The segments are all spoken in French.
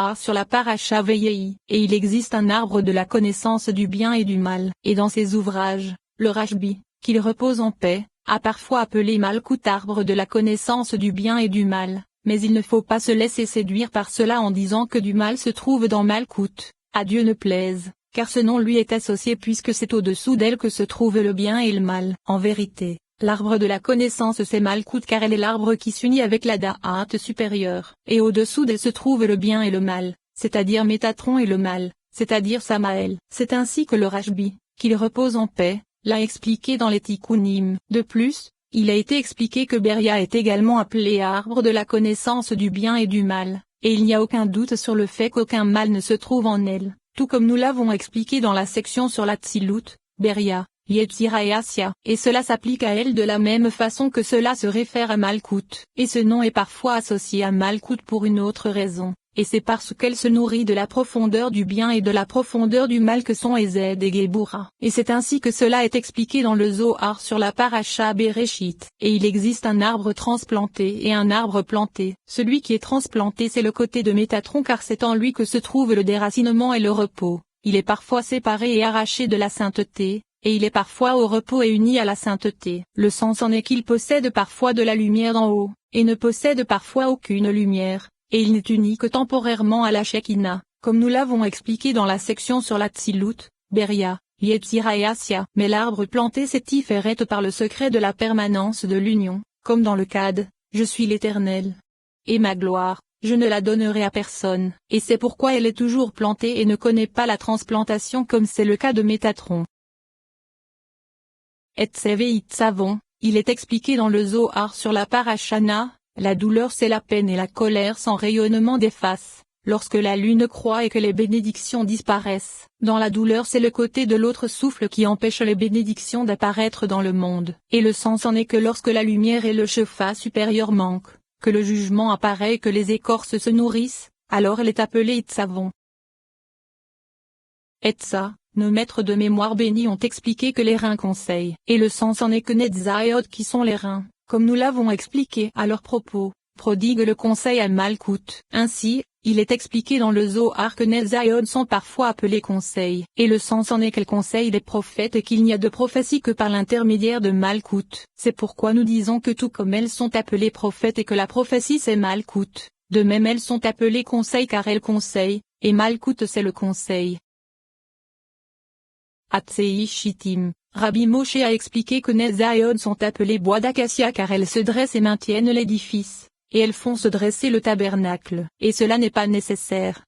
Zohar sur la paracha Vayei, et il existe un arbre de la connaissance du bien et du mal. Et dans ses ouvrages, le Rashbi, qu'il repose en paix, a parfois appelé Malkout arbre de la connaissance du bien et du mal, mais il ne faut pas se laisser séduire par cela en disant que du mal se trouve dans Malkout, à Dieu ne plaise, car ce nom lui est associé puisque c'est au-dessous d'elle que se trouve le bien et le mal. En vérité, l'arbre de la connaissance c'est Malkout car elle est l'arbre qui s'unit avec la Da'at supérieure, et au-dessous d'elle se trouve le bien et le mal, c'est-à-dire Métatron et le mal, c'est-à-dire Samaël. C'est ainsi que le Rashbi, qu'il repose en paix, l'a expliqué dans les Tikkunim. De plus, il a été expliqué que Beria est également appelé arbre de la connaissance du bien et du mal, et il n'y a aucun doute sur le fait qu'aucun mal ne se trouve en elle, tout comme nous l'avons expliqué dans la section sur la Tzilut, Beria, Yetzira et Asya. Et cela s'applique à elle de la même façon que cela se réfère à Malkout. Et ce nom est parfois associé à Malkout pour une autre raison, et c'est parce qu'elle se nourrit de la profondeur du bien et de la profondeur du mal que sont Ezed et Géboura. Et c'est ainsi que cela est expliqué dans le Zohar sur la paracha Bereshit. Et il existe un arbre transplanté et un arbre planté. Celui qui est transplanté c'est le côté de Métatron car c'est en lui que se trouve le déracinement et le repos. Il est parfois séparé et arraché de la sainteté, et il est parfois au repos et uni à la sainteté. Le sens en est qu'il possède parfois de la lumière d'en haut, et ne possède parfois aucune lumière. Et il n'est uni que temporairement à la Shekinah, comme nous l'avons expliqué dans la section sur la Tzilut, Beria, Yetzira et Asya. Mais l'arbre planté s'est Tiferet par le secret de la permanence de l'union, comme dans le Kad, je suis l'Éternel. Et ma gloire, je ne la donnerai à personne. Et c'est pourquoi elle est toujours plantée et ne connaît pas la transplantation comme c'est le cas de Métatron. Et Tseveit Savon, il est expliqué dans le Zohar sur la Parashana. La douleur c'est la peine et la colère sans rayonnement des faces, lorsque la lune croît et que les bénédictions disparaissent. Dans la douleur c'est le côté de l'autre souffle qui empêche les bénédictions d'apparaître dans le monde. Et le sens en est que lorsque la lumière et le chefa supérieur manquent, que le jugement apparaît et que les écorces se nourrissent, alors elle est appelée Itzavon. Etza, nos maîtres de mémoire bénis ont expliqué que les reins conseillent. Et le sens en est que Netzaïot qui sont les reins, comme nous l'avons expliqué à leur propos, prodigue le conseil à Malkout. Ainsi, il est expliqué dans le Zohar que Netzaïot sont parfois appelés conseils. Et le sens en est qu'elles conseillent les prophètes et qu'il n'y a de prophétie que par l'intermédiaire de Malkout. C'est pourquoi nous disons que tout comme elles sont appelées prophètes et que la prophétie c'est Malkout, de même elles sont appelées conseils car elles conseillent, et Malkout c'est le conseil. Atsei Shittim, Rabbi Moshe a expliqué que Netzaïot sont appelées bois d'acacia car elles se dressent et maintiennent l'édifice, et elles font se dresser le tabernacle, et cela n'est pas nécessaire.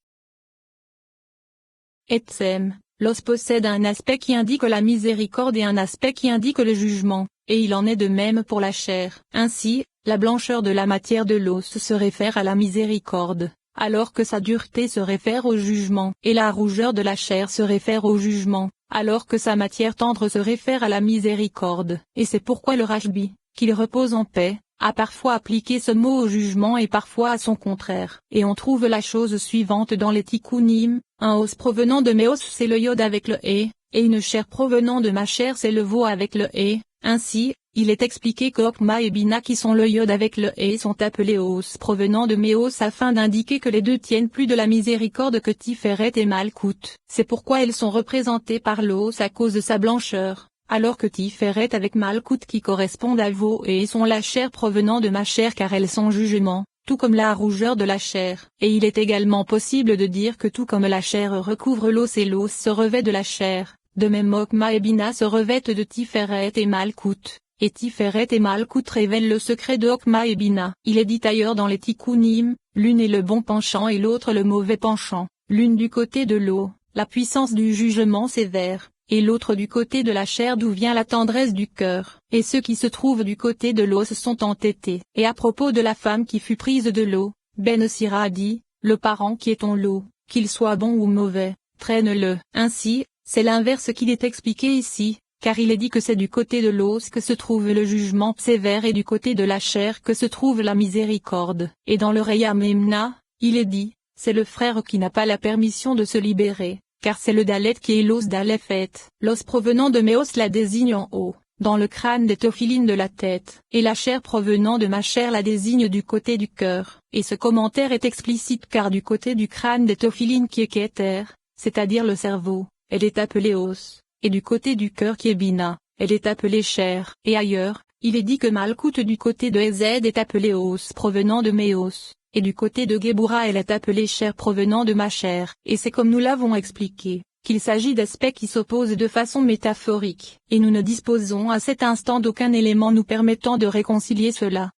Etsem, l'os possède un aspect qui indique la miséricorde et un aspect qui indique le jugement, et il en est de même pour la chair. Ainsi, la blancheur de la matière de l'os se réfère à la miséricorde, alors que sa dureté se réfère au jugement, et la rougeur de la chair se réfère au jugement, alors que sa matière tendre se réfère à la miséricorde. Et c'est pourquoi le Rashbi, qu'il repose en paix, a parfois appliqué ce mot au jugement et parfois à son contraire. Et on trouve la chose suivante dans les Tikkunim, un os provenant de mes os c'est le yod avec le et une chair provenant de ma chair c'est le veau avec le et. Ainsi, il est expliqué que Okma et Bina qui sont le yod avec le et sont appelés os provenant de mes os afin d'indiquer que les deux tiennent plus de la miséricorde que Tiferet et Malkout. C'est pourquoi elles sont représentées par l'os à cause de sa blancheur, alors que Tiferet avec Malkout qui correspondent à veau et sont la chair provenant de ma chair car elles sont jugement, tout comme la rougeur de la chair. Et il est également possible de dire que tout comme la chair recouvre l'os et l'os se revêt de la chair, de même Okma et Bina se revêtent de Tiferet et Malkout. Et Tiferet et Malkout révèlent le secret de Okma et Bina. Il est dit ailleurs dans les Tikkunim, l'une est le bon penchant et l'autre le mauvais penchant, l'une du côté de l'eau, la puissance du jugement sévère, et l'autre du côté de la chair d'où vient la tendresse du cœur. Et ceux qui se trouvent du côté de l'os sont entêtés. Et à propos de la femme qui fut prise de l'eau, Ben Sira a dit, le parent qui est en l'eau, qu'il soit bon ou mauvais, traîne-le. Ainsi, c'est l'inverse qu'il est expliqué ici. Car il est dit que c'est du côté de l'os que se trouve le jugement sévère et du côté de la chair que se trouve la miséricorde. Et dans le Reya Memna, il est dit, c'est le frère qui n'a pas la permission de se libérer, car c'est le Dalet qui est l'os d'Alephet. L'os provenant de Méos la désigne en haut, dans le crâne des tophilines de la tête, et la chair provenant de ma chair la désigne du côté du cœur, et ce commentaire est explicite car du côté du crâne des tophilines qui est Kéter, c'est-à-dire le cerveau, elle est appelée os, et du côté du cœur qui est Bina, elle est appelée chair, et ailleurs, il est dit que Malkout du côté de Ezed est appelée os provenant de mes os, et du côté de Gebura elle est appelée chair provenant de ma chair, et c'est comme nous l'avons expliqué, qu'il s'agit d'aspects qui s'opposent de façon métaphorique, et nous ne disposons à cet instant d'aucun élément nous permettant de réconcilier cela.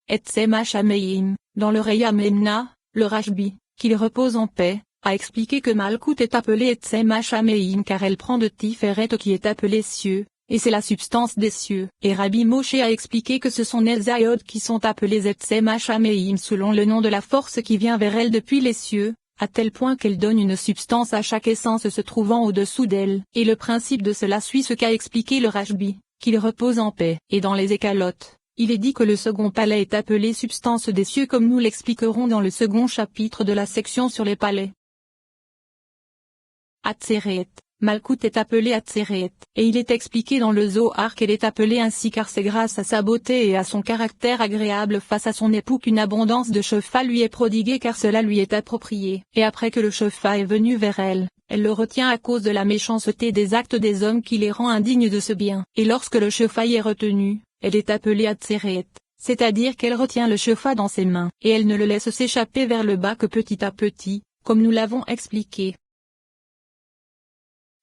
Etsema Shameim, dans le Reya Memna, le Rashbi, qu'il repose en paix, a expliqué que Malkout est appelée Etsema Shameim car elle prend de Tiferet qui est appelé cieux, et c'est la substance des cieux. Et Rabbi Moshe a expliqué que ce sont les Zayod qui sont appelés Etsema Shameim selon le nom de la force qui vient vers elle depuis les cieux, à tel point qu'elle donne une substance à chaque essence se trouvant au-dessous d'elle. Et le principe de cela suit ce qu'a expliqué le Rashbi, qu'il repose en paix. Et dans les Écalotes, il est dit que le second palais est appelé substance des cieux comme nous l'expliquerons dans le second chapitre de la section sur les palais. Atzeret, Malkout est appelée Atzeret, et il est expliqué dans le Zohar qu'elle est appelée ainsi car c'est grâce à sa beauté et à son caractère agréable face à son époux qu'une abondance de Shofa lui est prodiguée car cela lui est approprié. Et après que le Shofa est venu vers elle, elle le retient à cause de la méchanceté des actes des hommes qui les rend indignes de ce bien. Et lorsque le Shofa y est retenu, elle est appelée Atzeret, c'est-à-dire qu'elle retient le Shofa dans ses mains, et elle ne le laisse s'échapper vers le bas que petit à petit, comme nous l'avons expliqué.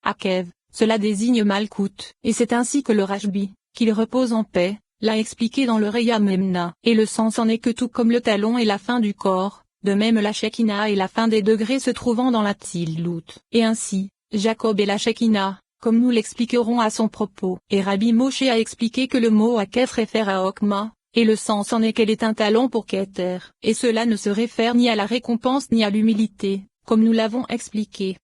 Akev, cela désigne Malkout, et c'est ainsi que le Rashbi, qu'il repose en paix, l'a expliqué dans le Reya Memna, et le sens en est que tout comme le talon est la fin du corps, de même la Shekinah est la fin des degrés se trouvant dans la Tzilut, et ainsi, Jacob est la Shekinah, comme nous l'expliquerons à son propos. Et Rabbi Moshe a expliqué que le mot Akev réfère à Okma, et le sens en est qu'elle est un talon pour Keter, et cela ne se réfère ni à la récompense ni à l'humilité, comme nous l'avons expliqué.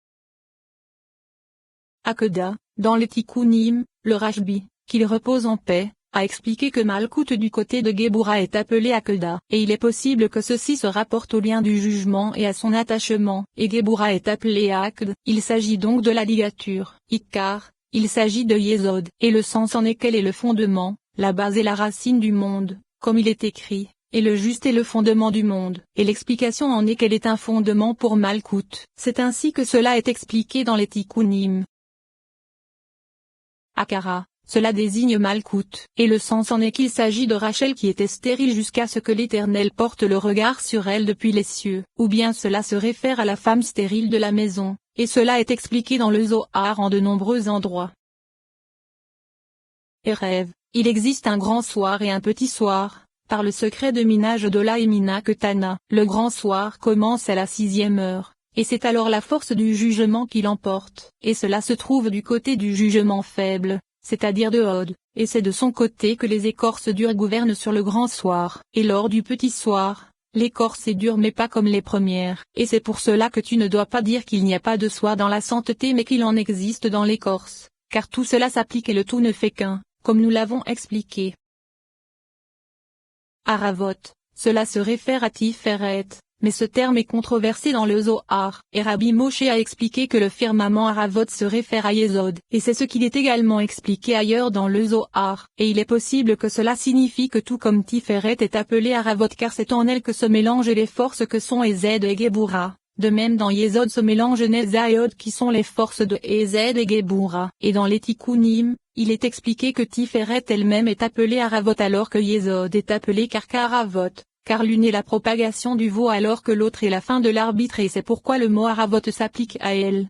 Akeda, dans le Tikkunim, le Rashbi, qu'il repose en paix, a expliqué que Malkout du côté de Gebura est appelé Akeda, et il est possible que ceci se rapporte au lien du jugement et à son attachement, et Gebura est appelé Akd, il s'agit donc de la ligature, Ikkar, il s'agit de Yesod, et le sens en est qu'elle est le fondement, la base et la racine du monde, comme il est écrit, et le juste est le fondement du monde, et l'explication en est qu'elle est un fondement pour Malkout, c'est ainsi que cela est expliqué dans les Tikkunim. Akara, cela désigne Malkout, et le sens en est qu'il s'agit de Rachel qui était stérile jusqu'à ce que l'Éternel porte le regard sur elle depuis les cieux, ou bien cela se réfère à la femme stérile de la maison, et cela est expliqué dans le Zohar en de nombreux endroits. Erev, il existe un grand soir et un petit soir, par le secret de minage d'Ola et Mina que Tana, le grand soir commence à la 6e heure. Et c'est alors la force du jugement qui l'emporte, et cela se trouve du côté du jugement faible, c'est-à-dire de Hod, et c'est de son côté que les écorces dures gouvernent sur le grand soir. Et lors du petit soir, l'écorce est dure mais pas comme les premières, et c'est pour cela que tu ne dois pas dire qu'il n'y a pas de soir dans la sainteté mais qu'il en existe dans l'écorce, car tout cela s'applique et le tout ne fait qu'un, comme nous l'avons expliqué. Aravot, cela se réfère à Tiferet. Mais ce terme est controversé dans le Zohar, et Rabbi Moshe a expliqué que le firmament Aravot se réfère à Yesod, et c'est ce qu'il est également expliqué ailleurs dans le Zohar, et il est possible que cela signifie que tout comme Tiferet est appelé Aravot car c'est en elle que se mélangent les forces que sont Ezed et Gebura, de même dans Yesod se mélangent Nezayod qui sont les forces de Ezed et Gebura, et dans les Tikkunim, il est expliqué que Tiferet elle-même est appelée Aravot alors que Yesod est appelée Karka-Aravot. Car l'une est la propagation du veau alors que l'autre est la fin de l'arbitre et c'est pourquoi le mot Aravot s'applique à elle.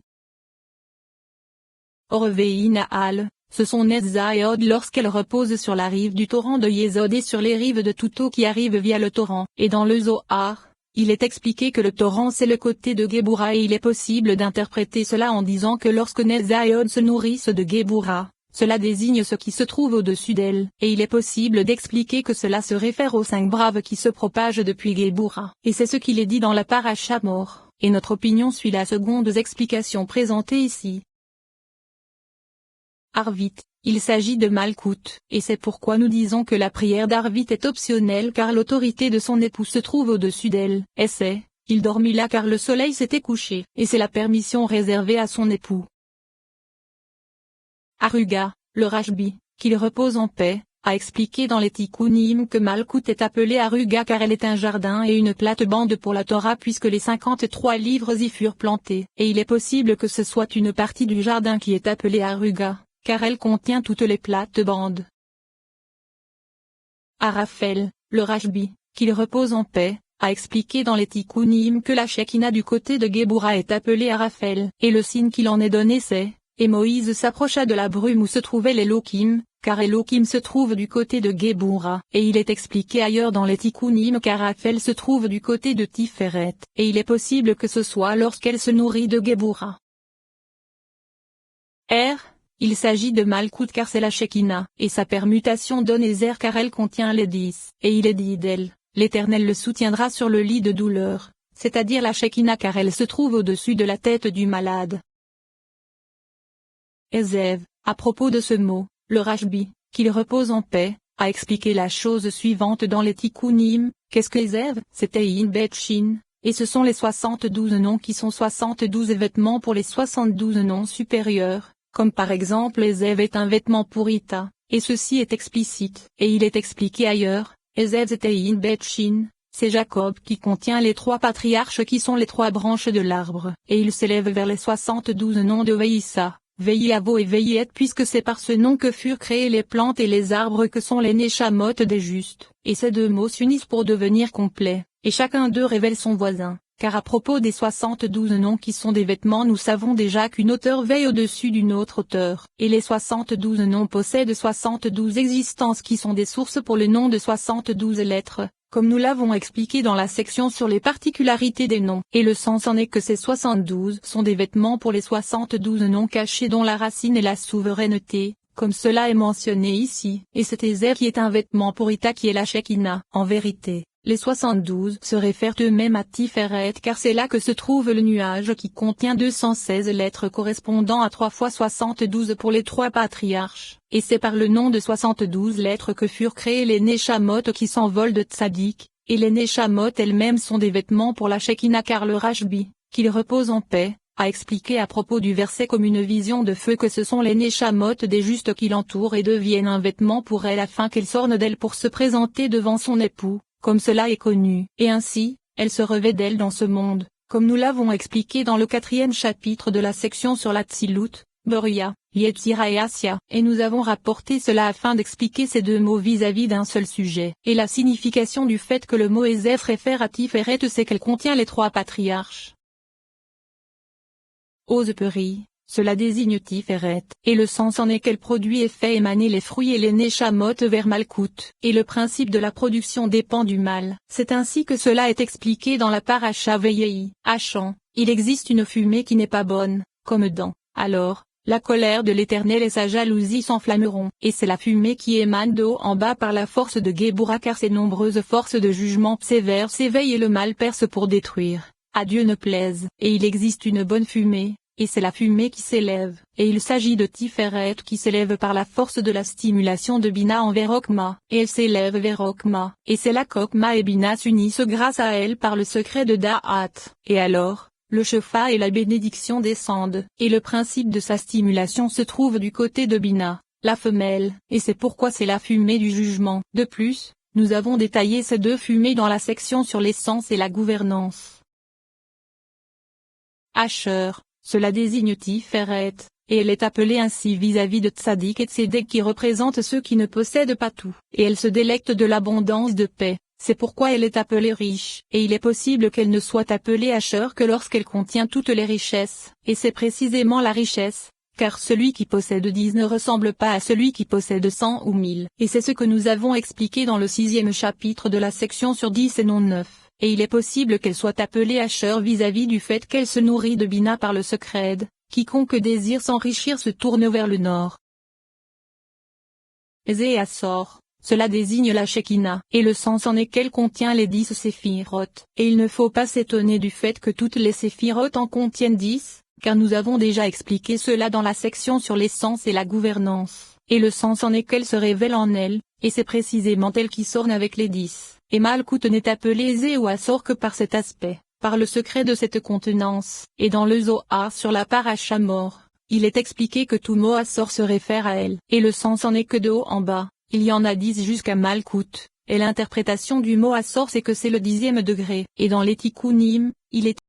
Orvei Nahal, ce sont Nezayod lorsqu'elles reposent sur la rive du torrent de Yesod et sur les rives de toute eau qui arrive via le torrent. Et dans le Zohar, il est expliqué que le torrent c'est le côté de Gebura et il est possible d'interpréter cela en disant que lorsque Nezayod se nourrissent de Gebura, cela désigne ce qui se trouve au-dessus d'elle, et il est possible d'expliquer que cela se réfère aux 5 braves qui se propagent depuis Gebura. Et c'est ce qu'il est dit dans la paracha mort, et notre opinion suit la seconde explication présentée ici. Arvit, il s'agit de Malkout, et c'est pourquoi nous disons que la prière d'Arvit est optionnelle car l'autorité de son époux se trouve au-dessus d'elle, et c'est, il dormit là car le soleil s'était couché, et c'est la permission réservée à son époux. Aruga, le Rashbi, qu'il repose en paix, a expliqué dans les Tikkunim que Malkout est appelée Aruga car elle est un jardin et une plate-bande pour la Torah puisque les 53 livres y furent plantés. Et il est possible que ce soit une partie du jardin qui est appelée Aruga, car elle contient toutes les plates-bandes. Arafel, le Rashbi, qu'il repose en paix, a expliqué dans les Tikkunim que la Shekinah du côté de Géboura est appelée Arafel, et le signe qu'il en est donné c'est, et Moïse s'approcha de la brume où se trouvait l'Elohim, car Elohim se trouve du côté de Géboura, et il est expliqué ailleurs dans les Tikkunim qu'Arafel se trouve du côté de Tiferet, et il est possible que ce soit lorsqu'elle se nourrit de Géboura. Il s'agit de Malkout car c'est la Shekinah, et sa permutation donne Ezer car elle contient les 10, et il est dit d'elle, l'Éternel le soutiendra sur le lit de douleur, c'est-à-dire la Shekinah car elle se trouve au-dessus de la tête du malade. Ezev, à propos de ce mot, le Rashbi, qu'il repose en paix, a expliqué la chose suivante dans les Tikkunim, qu'est-ce que Ezev? C'était In Bet Shin, et ce sont les 72 noms qui sont 72 vêtements pour les 72 noms supérieurs, comme par exemple Ezev est un vêtement pour Ita, et ceci est explicite, et il est expliqué ailleurs, Ezev c'était In Bet Shin, c'est Jacob qui contient les 3 patriarches qui sont les 3 branches de l'arbre, et il s'élève vers les 72 noms de Veïssa. Veillavo et Veillet puisque c'est par ce nom que furent créées les plantes et les arbres que sont les Neshamot des justes, et ces 2 mots s'unissent pour devenir complets, et chacun d'eux révèle son voisin, car à propos des 72 noms qui sont des vêtements nous savons déjà qu'une auteure veille au-dessus d'une autre auteure, et les 72 noms possèdent 72 existences qui sont des sources pour le nom de 72 lettres. Comme nous l'avons expliqué dans la section sur les particularités des noms, et le sens en est que ces 72 sont des vêtements pour les 72 noms cachés dont la racine est la souveraineté, comme cela est mentionné ici, et c'est Ezer qui est un vêtement pour Ita qui est la Shekinah. En vérité, les 72 se réfèrent eux-mêmes à Tiferet car c'est là que se trouve le nuage qui contient 216 lettres correspondant à 3 fois 72 pour les 3 patriarches, et c'est par le nom de 72 lettres que furent créés les Neshamot qui s'envolent de Tzadik, et les Neshamot elles-mêmes sont des vêtements pour la Shekinah car le Rashbi, qu'il repose en paix, a expliqué à propos du verset comme une vision de feu que ce sont les Neshamot des justes qui l'entourent et deviennent un vêtement pour elle afin qu'elle s'orne d'elle pour se présenter devant son époux. Comme cela est connu, et ainsi, elle se revêt d'elle dans ce monde, comme nous l'avons expliqué dans le 4e chapitre de la section sur la Tzilut, Beria, Yetzira et Asya, et nous avons rapporté cela afin d'expliquer ces 2 mots vis-à-vis d'un seul sujet. Et la signification du fait que le mot Ezef réfère à Tiferet c'est qu'elle contient les 3 patriarches. Ozeperi. Cela désigne Tiferet, et le sens en est qu'elle produit et fait émaner les fruits et les Neshamot vers Malkout, et le principe de la production dépend du mal. C'est ainsi que cela est expliqué dans la Paracha Veillei. Hachan, il existe une fumée qui n'est pas bonne, comme dans, alors, la colère de l'Éternel et sa jalousie s'enflammeront, et c'est la fumée qui émane de haut en bas par la force de Géboura car ces nombreuses forces de jugement sévères s'éveillent et le mal perce pour détruire. À Dieu ne plaise, et il existe une bonne fumée. Et c'est la fumée qui s'élève, et il s'agit de Tiferet qui s'élève par la force de la stimulation de Bina envers Okma, et elle s'élève vers Okma, et c'est là qu'Okma et Bina s'unissent grâce à elle par le secret de Da'at, et alors, le Shefa et la bénédiction descendent, et le principe de sa stimulation se trouve du côté de Bina, la femelle, et c'est pourquoi c'est la fumée du jugement. De plus, nous avons détaillé ces 2 fumées dans la section sur l'essence et la gouvernance. Asher. Cela désigne Tiferet, et elle est appelée ainsi vis-à-vis de Tzadik et Tzedek qui représentent ceux qui ne possèdent pas tout, et elle se délecte de l'abondance de paix, c'est pourquoi elle est appelée riche, et il est possible qu'elle ne soit appelée Asher que lorsqu'elle contient toutes les richesses, et c'est précisément la richesse, car celui qui possède 10 ne ressemble pas à celui qui possède 100 ou 1000, et c'est ce que nous avons expliqué dans le 6e chapitre de la section sur 10 et non 9. Et il est possible qu'elle soit appelée Asher vis-à-vis du fait qu'elle se nourrit de Bina par le secret. Quiconque désire s'enrichir se tourne vers le nord. Ezé et Assor, cela désigne la Shekinah, et le sens en est qu'elle contient les 10 séphiroth, et il ne faut pas s'étonner du fait que toutes les séphiroth en contiennent 10, car nous avons déjà expliqué cela dans la section sur l'essence et la gouvernance, et le sens en est qu'elle se révèle en elle, et c'est précisément elle qui s'orne avec les 10. Et Malkout n'est appelé Ezé ou Assor que par cet aspect, par le secret de cette contenance, et dans le Zohar sur la Paracha mort, il est expliqué que tout mot Asor se réfère à elle, et le sens en est que de haut en bas, il y en a 10 jusqu'à Malkout, et l'interprétation du mot Asor c'est que c'est le 10e degré, et dans les Tikkunim, il est